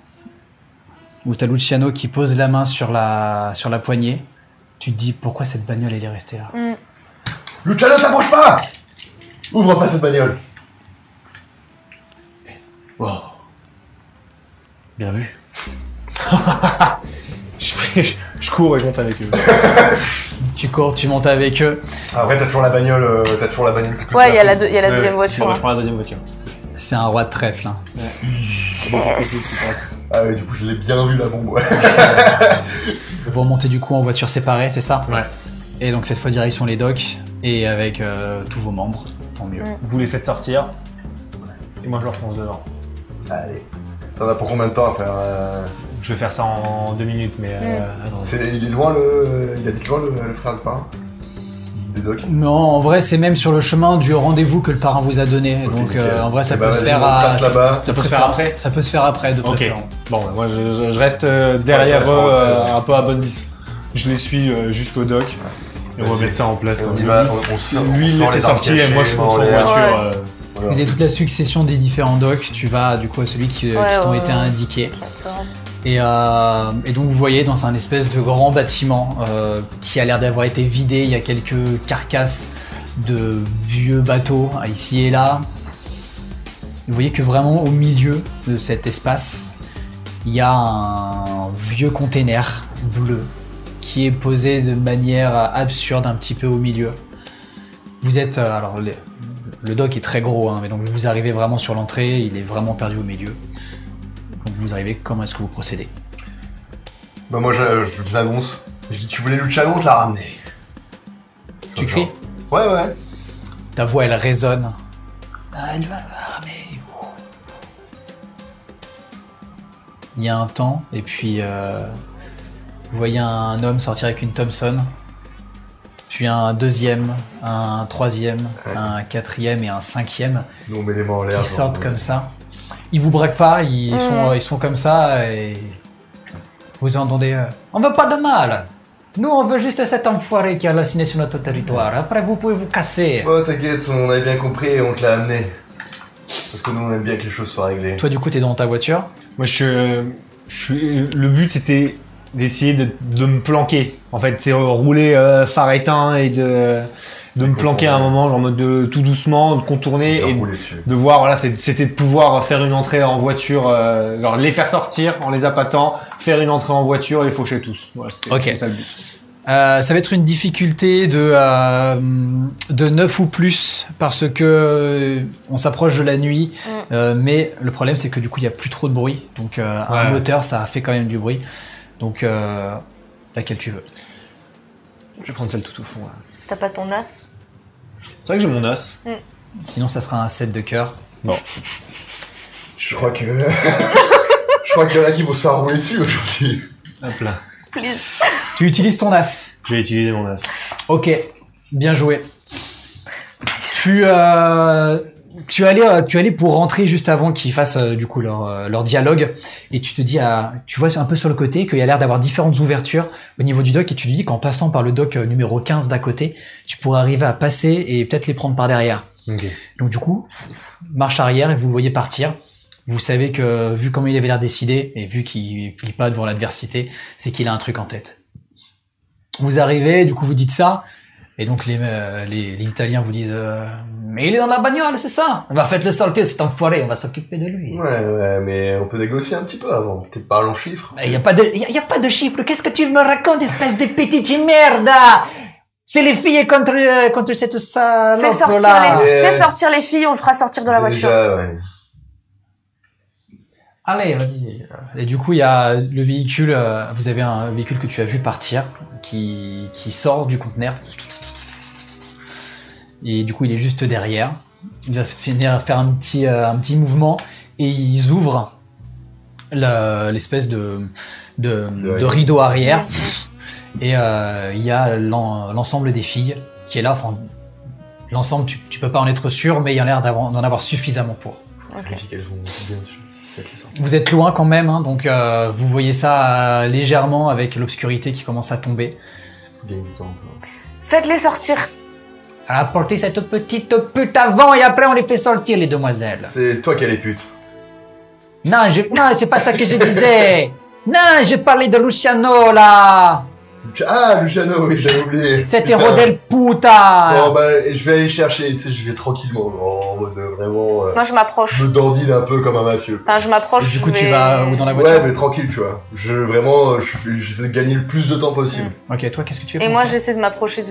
où t'as Luciano qui pose la main sur la poignée, tu te dis pourquoi cette bagnole elle est restée là. Luciano, t'approche pas! Ouvre pas cette bagnole. wow. Bien vu. je cours et je monte avec eux. Tu cours, tu montes avec eux. Après, t'as toujours la bagnole. Ouais, il y a la deuxième voiture. Bon, bah, hein. je prends la deuxième voiture. C'est un roi de trèfle. Hein. Yes. Ah ouais, du coup, je l'ai bien vu la bombe, ouais. Vous remontez du coup en voiture séparée, c'est ça? Ouais. Et donc cette fois direction les docks et avec tous vos membres, tant mieux. Vous les faites sortir et moi je leur fonce devant. Allez. T'en as pour combien de temps à faire Je vais faire ça en 2 minutes, mais attends. Il est loin il habite loin le frère du parrain des docks. Non, en vrai c'est même sur le chemin du rendez-vous que le parrain vous a donné. Ok, donc nickel. en vrai ça Eh peut ben, se vas-y, faire on à... passe là-bas. Ça peut se faire après. Ça peut se faire après de Ok. préférence. Bon, bah, moi je reste derrière Ouais, eux, un peu à bonne distance. Je les suis jusqu'au dock. Et on va Vas-y. mettre ça en place. Et on comme y lui. va, Lui, on il les fait sortir et moi je fonce en l'air. voiture. Ouais. Voilà. Vous avez toute la succession des différents docks, tu vas du coup à celui qui t'ont été indiqués. Et donc vous voyez dans un espèce de grand bâtiment qui a l'air d'avoir été vidé, il y a quelques carcasses de vieux bateaux ici et là. Vous voyez que vraiment au milieu de cet espace, il y a un vieux container bleu qui est posé de manière absurde un petit peu au milieu. Vous êtes... alors le dock est très gros, hein, mais donc vous arrivez vraiment sur l'entrée, il est vraiment perdu au milieu. Donc vous arrivez, comment est-ce que vous procédez? Bah moi je vous annonce. Je dis tu voulais Luciano, on te l'a ramené. Tu cries? Ouais. Ta voix elle résonne. Il y a un temps, et puis vous voyez un homme sortir avec une Thompson, puis un deuxième, un troisième, un quatrième et un cinquième Nous on met les mains en l'air. qui sortent comme ça. Ils vous braquent pas, ils sont comme ça et vous entendez on veut pas de mal. Nous on veut juste cet enfoiré qui a assigné sur notre territoire. Après vous pouvez vous casser. Oh t'inquiète, on avait bien compris et on te l'a amené. Parce que nous on aime bien que les choses soient réglées. Toi du coup t'es dans ta voiture. Moi le but c'était d'essayer de me planquer. En fait, c'est rouler phare éteint et de me planquer à un moment, genre en mode de tout doucement, de contourner et de voir, voilà, c'était de pouvoir faire une entrée en voiture, genre les faire sortir en les appâtant, faire une entrée en voiture et les faucher tous. Voilà, c'était ça le but. Ça va être une difficulté de 9 ou plus parce que on s'approche de la nuit, mais le problème c'est que du coup il y a plus trop de bruit, donc un moteur ça fait quand même du bruit, donc laquelle tu veux. Je vais prendre celle tout au fond. Là. T'as pas ton as? C'est vrai que j'ai mon as. Sinon ça sera un 7 de cœur. Non. Je crois que je crois qu'il y en a qui vont se faire rouler dessus aujourd'hui. Hop là. Please. Tu utilises ton as. Je vais utiliser mon as. Ok, bien joué. Tu allais pour rentrer juste avant qu'ils fassent du coup leur dialogue, et tu te dis tu vois un peu sur le côté qu'il y a l'air d'avoir différentes ouvertures au niveau du dock, et tu te dis qu'en passant par le dock numéro 15 d'à côté, tu pourrais arriver à passer et peut-être les prendre par derrière. Okay. Donc du coup, marche arrière et vous le voyez partir. Vous savez que vu comment il avait l'air décidé et vu qu'il plie pas devant l'adversité, c'est qu'il a un truc en tête. Vous arrivez, du coup vous dites ça, et donc les Italiens vous disent mais il est dans la bagnole, c'est ça? Bah faites-le sortir cet enfoiré, on va s'occuper de lui. Ouais, mais on peut négocier un petit peu avant, peut-être parler en chiffres. Il y a pas de chiffres, qu'est-ce que tu me racontes, espèce de petite merde? C'est les filles contre cette salope là. Fais sortir les filles, on le fera sortir de la voiture. Ouais. Allez, vas-y. Et du coup, il y a le véhicule, vous avez un véhicule que tu as vu partir, qui sort du conteneur. Et du coup, il est juste derrière. Il va faire un petit mouvement, et ils ouvrent l'espèce de rideau arrière. Et il y a l'ensemble des filles qui est là. Enfin, l'ensemble, tu peux pas en être sûr, mais il y a l'air d'en avoir suffisamment pour. Okay. Vous êtes loin quand même, hein, donc vous voyez ça légèrement avec l'obscurité qui commence à tomber. Faites-les sortir. Alors apportez cette petite pute avant et après on les fait sortir, les demoiselles. C'est toi qui as les putes. Non, c'est pas ça que je disais. Non, je parlais de Luciano là. Ah, Luciano, oui, j'avais oublié. Cet héros del puta. Bon, bah, je vais aller chercher, tu sais, je vais tranquillement, en mode vraiment... Moi, je m'approche. Je me dandine un peu comme un mafieux. Enfin, je m'approche, du coup, tu vas où dans la voiture? Ouais, mais tranquille, tu vois. J'essaie de gagner le plus de temps possible. Ok, toi, qu'est-ce que tu fais? Et moi, j'essaie de m'approcher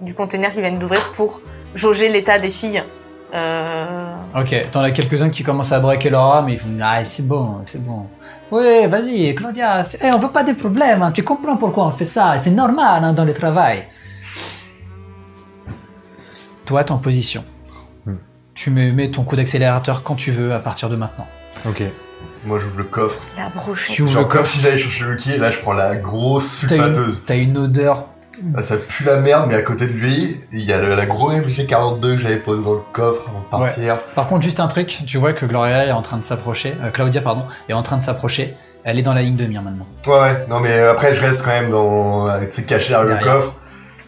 du container qui vient d'ouvrir pour jauger l'état des filles. Ok, t'en as quelques-uns qui commencent à braquer leur âme, mais ils font « Ah, c'est bon. Oui, vas-y, Claudia, on veut pas de problème, hein. Tu comprends pourquoi on fait ça, c'est normal hein, dans le travail. » Toi, t'es en position. Tu me mets ton coup d'accélérateur quand tu veux à partir de maintenant. Ok. Moi, j'ouvre le coffre. La brochette. Tu ouvres le comme si j'allais chercher Lucky, et là, je prends la grosse sulfateuse. T'as une odeur... Ça pue la merde, mais à côté de lui, il y a la grosse MG42 que j'avais posée dans le coffre avant de partir. Ouais. Par contre, juste un truc, tu vois que Gloria est en train de s'approcher, Claudia, pardon, est en train de s'approcher. Elle est dans la ligne de mire maintenant. Ouais, non mais après je reste quand même tu sais, caché derrière le coffre.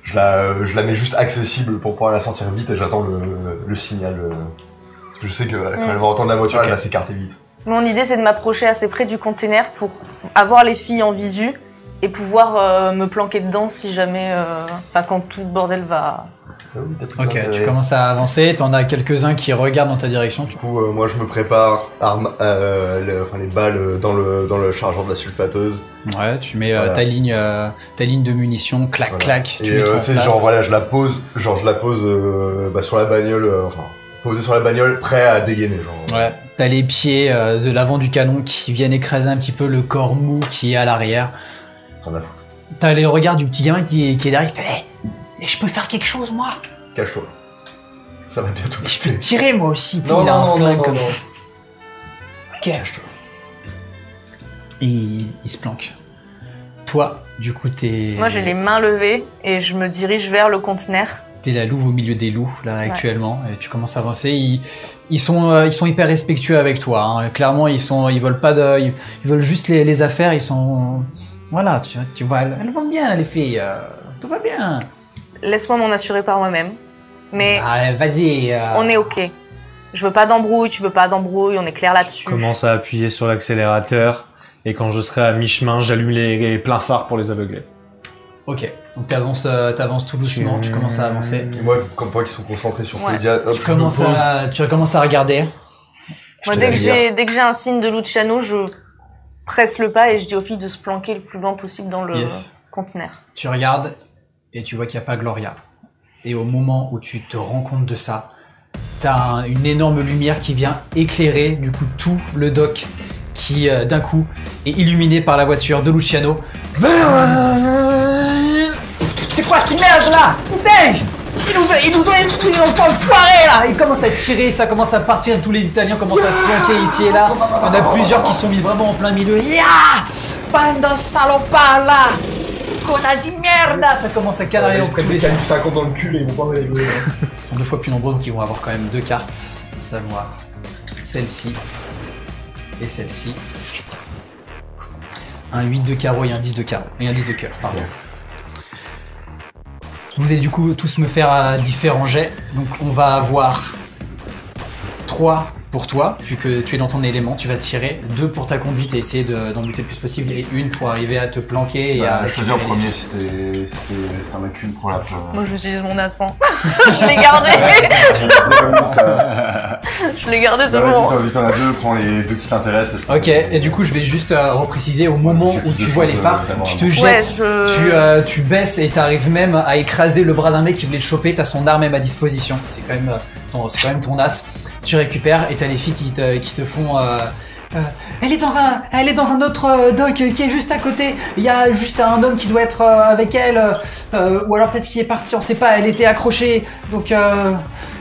Je la mets juste accessible pour pouvoir la sortir vite et j'attends le signal. Parce que je sais que quand elle va entendre la voiture, elle va s'écarter vite. Mon idée, c'est de m'approcher assez près du container pour avoir les filles en visu et pouvoir me planquer dedans si jamais, quand tout le bordel va... Ok, tu commences à avancer, t'en as quelques-uns qui regardent dans ta direction. Du coup, moi je me prépare, les balles dans le chargeur de la sulfateuse. Ouais, tu mets ta ligne de munitions, clac, clac, tu mets tu sais, genre voilà, je la pose sur la bagnole, posée sur la bagnole, prêt à dégainer, genre. Ouais, t'as les pieds de l'avant du canon qui viennent écraser un petit peu le corps mou qui est à l'arrière. T'as les regards du petit gamin qui est derrière, il fait hey, et je peux faire quelque chose, moi? Cache-toi. Ça va bientôt Je peux tirer, moi aussi, non, il a un flingue non, comme non. ça. Ok. Cache-toi. Et il se planque. Toi, du coup, t'es... Moi, j'ai les mains levées et je me dirige vers le conteneur. T'es la louve au milieu des loups, là, actuellement, et tu commences à avancer. Ils sont hyper respectueux avec toi, hein. Clairement, ils veulent pas ils veulent juste les affaires, ils sont... Voilà, tu vois, elles vont bien, les filles, tout va bien. Laisse-moi m'en assurer par moi-même. Mais vas-y. On est ok. Je veux pas d'embrouille, tu veux pas d'embrouille, on est clair là-dessus. Je commence à appuyer sur l'accélérateur et quand je serai à mi-chemin, j'allume les pleins phares pour les aveugler. Ok, donc t'avances tout doucement, tu commences à avancer. Et moi, comme toi qui sont concentrés sur Claudia, Tu commences à regarder. Moi, dès que j'ai un signe de Luciano, je presse le pas et je dis aux filles de se planquer le plus loin possible dans le... Yes. conteneur. Tu regardes et tu vois qu'il n'y a pas Gloria. Et au moment où tu te rends compte de ça, t'as une énorme lumière qui vient éclairer du coup tout le dock qui d'un coup est illuminé par la voiture de Luciano. C'est quoi ces merdes là? Putain! Ils nous ont enfoirés là! Ils commencent à tirer, ça commence à partir, tous les Italiens commencent à se planquer ici et là. Il y en a plusieurs qui sont mis vraiment en plein milieu. Ya! Bando salopard là! Connard di merda! Ça commence à canaler dans tous les sens. 50 dans le cul et ils vont pas me rigoler. Ils sont 2 fois plus nombreux donc ils vont avoir quand même 2 cartes, à savoir celle-ci et celle-ci. Un 8 de carreau et un 10 de carreau. Et un 10 de cœur, pardon. Vous allez du coup tous me faire différents jets. Donc on va avoir 3 pour toi, vu que tu es dans ton élément, tu vas tirer 2 pour ta conduite et essayer d'en buter le plus possible, et 1 pour arriver à te planquer et à... Je choisis en premier si c'était un mec une pour la fin. Moi j'utilise mon accent. Je l'ai gardé. Je l'ai gardé, c'est bon. Vas-y, t'en as 2, prends les 2 qui t'intéressent. Ok, et du coup je vais juste repréciser, au moment où tu vois les phares, tu te jettes, tu baisses et t'arrives même à écraser le bras d'un mec qui voulait le choper, t'as son arme même à disposition, c'est quand même ton as. Tu récupères et t'as les filles qui te font... elle est dans un autre dock qui est juste à côté. Il y a juste un homme qui doit être avec elle. Ou alors peut-être qu'il est parti, on sait pas. Elle était accrochée. Donc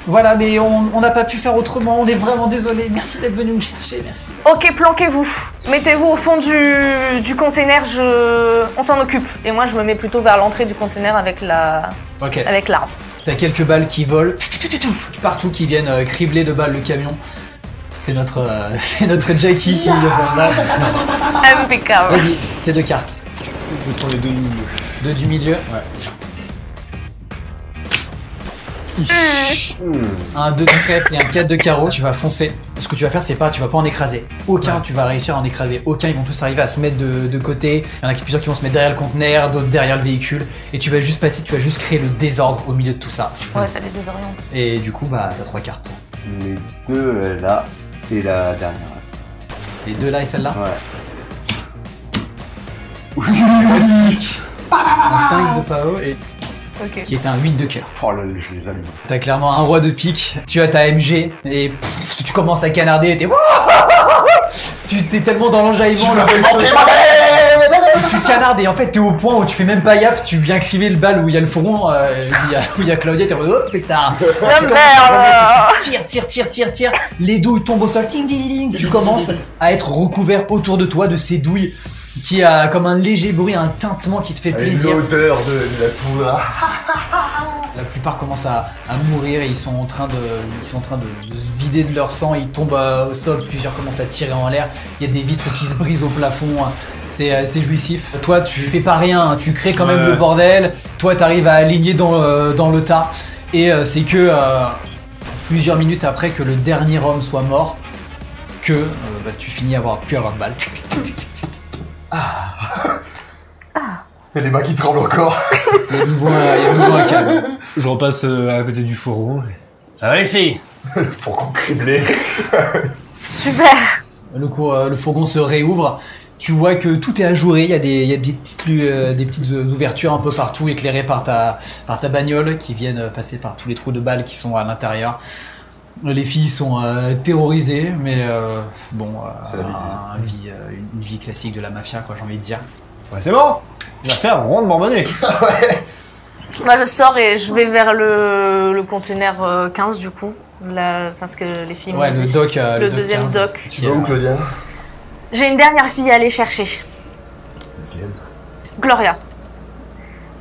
voilà, mais on n'a pas pu faire autrement. On est vraiment désolé. Merci d'être venu me chercher. Merci. Ok, planquez-vous. Mettez-vous au fond du container. On s'en occupe. Et moi, je me mets plutôt vers l'entrée du container avec l'arme. T'as quelques balles qui volent partout, qui viennent cribler de balles le camion. C'est notre Jackie qui le fait là. Impeccable. Vas-y, c'est 2 cartes. Je vais prendre les 2 du milieu. 2 du milieu. Ouais. Un 2 de trèfle et un 4 de carreau, tu vas foncer. Ce que tu vas faire, c'est pas, tu vas pas en écraser. Aucun, tu vas réussir à en écraser. Aucun, ils vont tous arriver à se mettre de côté. Il y en a plusieurs qui vont se mettre derrière le conteneur, d'autres derrière le véhicule. Et tu vas juste passer, tu vas juste créer le désordre au milieu de tout ça. Ouais, ça les désoriente. Et du coup, bah, t'as 3 cartes. Les 2 là et la dernière. Les 2 là et celle-là. Ouais. Un 5 de Sao et... Okay. Qui est un 8 de cœur. Oh là, je les allume. T'as clairement un roi de pique, tu as ta MG et tu commences à canarder et tu t'es tellement dans l'enjaillement tu canardes et en fait t'es au point où tu fais même pas gaffe, tu viens criver le bal où il y a le fourgon, il y a Claudia, t'es en mode oh putain, tire, les douilles tombent au sol, ting, ding, ding, tu commences à être recouvert autour de toi de ces douilles qui a comme un léger bruit, un tintement qui te fait plaisir. L'odeur de la poudre. La plupart commencent à mourir et ils sont en train de se vider de leur sang, ils tombent au sol, plusieurs commencent à tirer en l'air, il y a des vitres qui se brisent au plafond, c'est jouissif. Toi tu fais pas rien, tu crées quand même le bordel, toi t'arrives à aligner dans le tas et c'est que plusieurs minutes après que le dernier homme soit mort que tu finis à plus avoir de balles. Et les mains qui tremblent encore. Il y a nouveau un calme. Je repasse à côté du fourgon. Ça va les filles? Le fourgon criblé. Super. Le fourgon se réouvre. Tu vois que tout est ajouré. Il y a des petites ouvertures un peu partout éclairées par ta bagnole qui viennent passer par tous les trous de balles qui sont à l'intérieur. Les filles sont terrorisées, mais c'est la vie. Une vie classique de la mafia, quoi, j'ai envie de dire. Ouais, c'est bon. Il va faire rondement bonnet. Moi je sors et je vais vers le conteneur 15 du coup. Ce que les filles m'ont dit. Le deuxième 15, dock. Tu vas où, Claudia? J'ai une dernière fille à aller chercher. Okay. Gloria.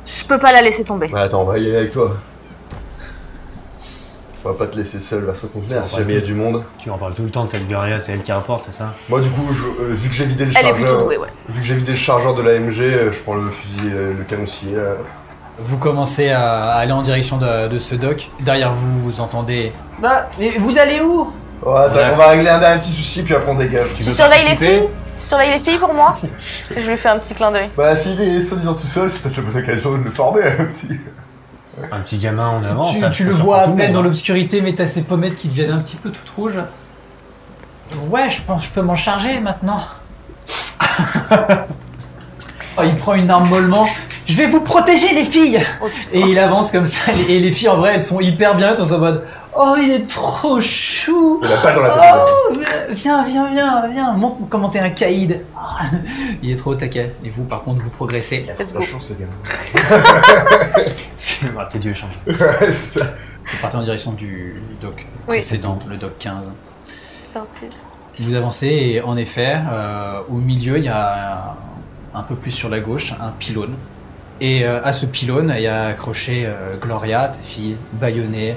Je peux pas la laisser tomber. Bah attends, on va y aller avec toi. On va pas te laisser seul vers ce conteneur si jamais il y a du monde. Tu en parles tout le temps de cette Gloria, c'est elle qui rapporte, c'est ça? Moi du coup, vu que j'ai vidé le Elle chargeur, est plutôt douée, ouais. Vu que j'ai vidé le chargeur de l'AMG, je prends le fusil, le canoncier. Vous commencez à aller en direction de ce dock. Derrière vous, vous entendez... Bah, mais vous allez où? Ouais, on va régler un petit souci puis après on dégage. Tu surveilles les filles? Tu surveilles les filles pour moi? Je lui fais un petit clin d'œil. Bah s'il est soi-disant tout seul, c'est peut-être la bonne occasion de le former, Un petit gamin en avant, tu le vois à peine dans l'obscurité, mais t'as ses pommettes qui deviennent un petit peu toutes rouges. Ouais, je pense que je peux m'en charger maintenant. Oh, il prend une arme mollement. Je vais vous protéger les filles. Oh, putain. Et il avance comme ça, et les filles en vrai elles sont hyper bien, elles sont en mode oh il est trop chou. Il a pas dans la tête. Oh, viens, montre comment t'es un caïd. Oh, il est trop au taquet. Et vous par contre vous progressez. Let's La go. chance, le gars. Que Dieu change. Ouais, c'est ça. Vous partez en direction du dock Oui. précédent, le dock 15. Parti. Vous avancez et en effet, au milieu, il y a un peu plus sur la gauche, un pylône. Et à ce pylône, il y a accroché Gloria, ta fille, bâillonnée,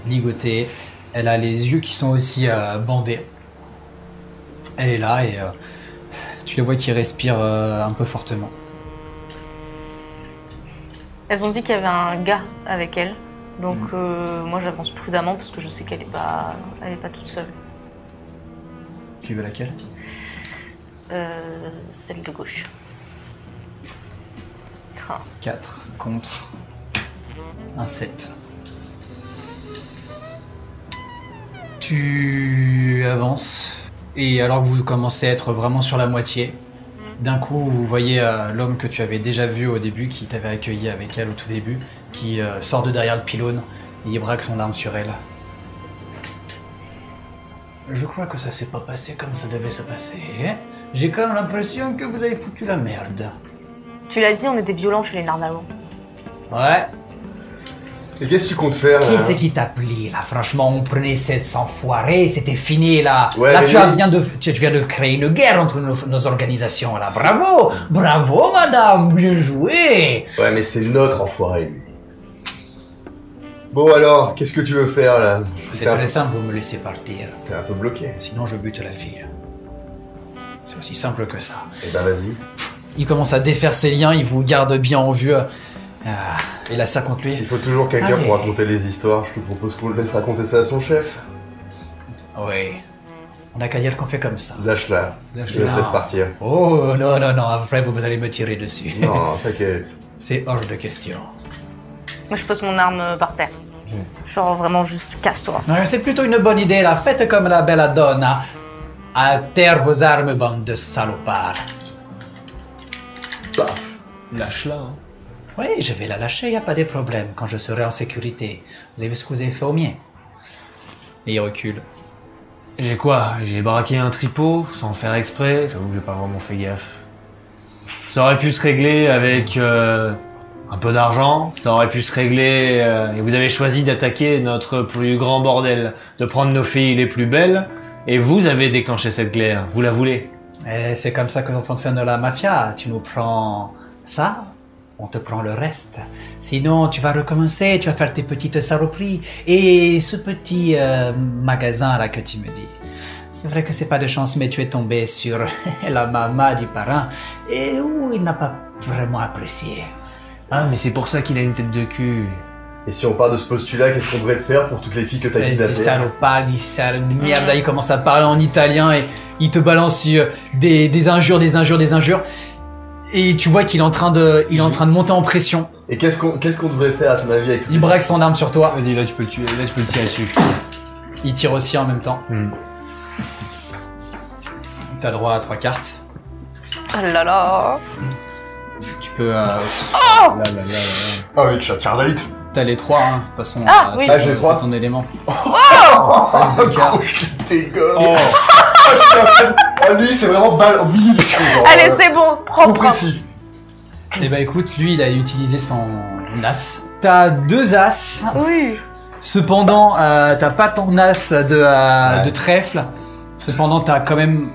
ligotée. Elle a les yeux qui sont aussi bandés. Elle est là et tu la vois qui respire un peu fortement. Elles ont dit qu'il y avait un gars avec elle. Donc moi j'avance prudemment parce que je sais qu'elle est pas toute seule. Tu veux laquelle? Celle de gauche. Ah. 4 contre un 7. Tu avances et alors que vous commencez à être vraiment sur la moitié, d'un coup vous voyez l'homme que tu avais déjà vu au début, qui t'avait accueilli avec elle au tout début, qui sort de derrière le pylône et il braque son arme sur elle. Je crois que ça s'est pas passé comme ça devait se passer. Hein? J'ai quand même l'impression que vous avez foutu la merde. Tu l'as dit, on était violents chez les Narnavaux. Ouais. Et qu'est-ce que tu comptes faire Qui là c'est qui t'a pris là? Franchement, on prenait ces enfoirés, c'était fini là. Ouais, là, mais tu viens de créer une guerre entre nos organisations là. Bravo, bravo madame, bien joué. Ouais, mais c'est notre enfoiré, lui. Bon alors, qu'est-ce que tu veux faire là? C'est T'es un- très simple, vous me laissez partir. T'es un peu bloqué. Sinon, je bute la fille. C'est aussi simple que ça. Eh ben vas-y. Il commence à défaire ses liens, il vous garde bien en vue. Et la serre contre lui. Il faut toujours quelqu'un Allez. pour raconter les histoires. Je te propose qu'on le laisse raconter ça à son chef. Oui. On n'a qu'à dire qu'on fait comme ça. Lâche-la. Je Non. te laisse partir. Oh non, non, non, après vous allez me tirer dessus. Non, t'inquiète. C'est hors de question. Moi je pose mon arme par terre. Genre vraiment juste casse-toi. Ouais, c'est plutôt une bonne idée là. Faites comme la belle donna. À terre vos armes, bande de salopards. Paf. Lâche-la. Hein. Oui, je vais la lâcher, y a pas de problème, quand je serai en sécurité. Vous avez vu ce que vous avez fait au mien? Et il recule. J'ai quoi? J'ai braqué un tripot sans faire exprès. J'avoue que j'ai pas vraiment fait gaffe. Ça aurait pu se régler avec un peu d'argent. Ça aurait pu se régler. Et vous avez choisi d'attaquer notre plus grand bordel, de prendre nos filles les plus belles. Et vous avez déclenché cette guerre. Vous la voulez? Et c'est comme ça que fonctionne la mafia. Tu nous prends ça, on te prend le reste. Sinon, tu vas recommencer, tu vas faire tes petites saloperies. Et ce petit magasin là que tu me dis, c'est vrai que c'est pas de chance, mais tu es tombé sur la maman du parrain et où il n'a pas vraiment apprécié. Ah, mais c'est pour ça qu'il a une tête de cul. Et si on part de ce postulat, qu'est-ce qu'on devrait faire pour toutes les filles que t'as Espèce de kidnappées? salopard, dit sale merde, là, il commence à parler en italien et il te balance des injures. Et tu vois qu'il est en train de monter en pression. Et qu'est-ce qu'on devrait faire à ton avis avec toutes Il les braque son arme sur toi. Vas-y, là tu peux le tuer. Là tu peux le tirer dessus. Il tire aussi en même temps. Hmm. T'as droit à 3 cartes. Ah là là. Tu peux... Ah oui, Charlotte. T'as les 3, hein. De toute façon, Ah, oui. j'ai les trois. c'est ton élément. Tes gommes. Oh, lui, c'est vraiment balle au milieu du trou. genre, Allez, c'est bon, trop propre. précis. Et bah écoute, lui, il a utilisé son as. T'as 2 as. Oui. Cependant, t'as pas ton as de trèfle. Cependant, t'as quand même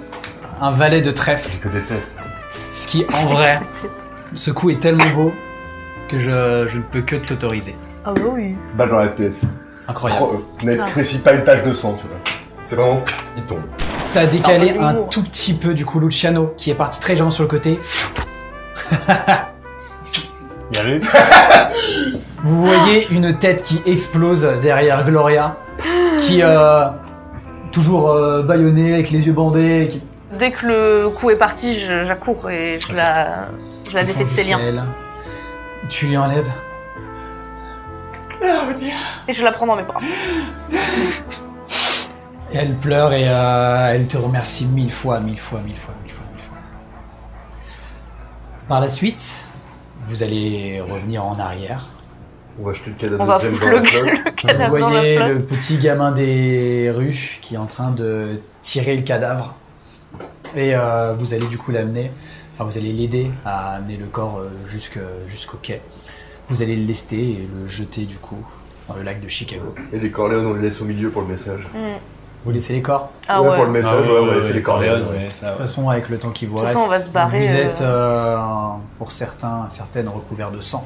un valet de trèfle. J'ai que des têtes. Ce qui, en vrai, ce coup est tellement beau que je ne peux que te l'autoriser. Ah bah oui. Balle dans la tête. Incroyable. Net, Ah. précis, pas une tache de sang, tu vois. C'est vraiment... Il tombe. T'as décalé Ah, bah, un l'humour. tout petit peu du coup Luciano, qui est parti très légèrement sur le côté. Bien vu. Vous voyez une tête qui explose derrière Gloria, qui toujours bâillonnée avec les yeux bandés. Qui Dès que le coup est parti, j'accours et je la défais de ses liens. ciel. Tu lui enlèves. Et je la prends dans mes bras. Et elle pleure et elle te remercie 1000 fois. Par la suite, Vous allez revenir en arrière. On va acheter le cadavre On va de James foutre dans le, la flotte. le Vous cadavre dans la voyez flotte. le petit gamin des rues qui est en train de tirer le cadavre. Et vous allez du coup l'amener, enfin vous allez l'aider à amener le corps jusqu'au quai. Vous allez le lester et le jeter du coup dans le lac de Chicago. Et les Corleone, on les laisse au milieu pour le message. Vous laissez les corps? Ah ouais. Pour le message, on va laisser les Corleone. ouais, De toute façon, avec le temps qui vous De toute reste, façon, on va se barrer, vous êtes pour certaines recouverts de sang,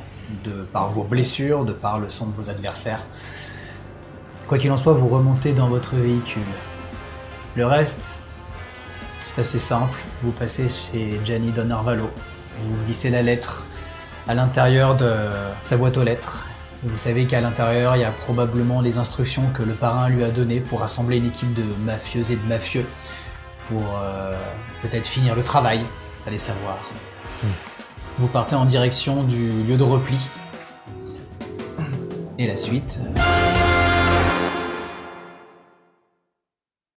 par vos blessures, de par le sang de vos adversaires. Quoi qu'il en soit, vous remontez dans votre véhicule. Le reste, c'est assez simple. Vous passez chez Gianni Don Arvalo. Vous glissez la lettre à l'intérieur de sa boîte aux lettres. Et vous savez qu'à l'intérieur, il y a probablement les instructions que le parrain lui a données pour rassembler une équipe de mafieuses et de mafieux pour peut-être finir le travail, allez savoir. Vous partez en direction du lieu de repli. Et la suite...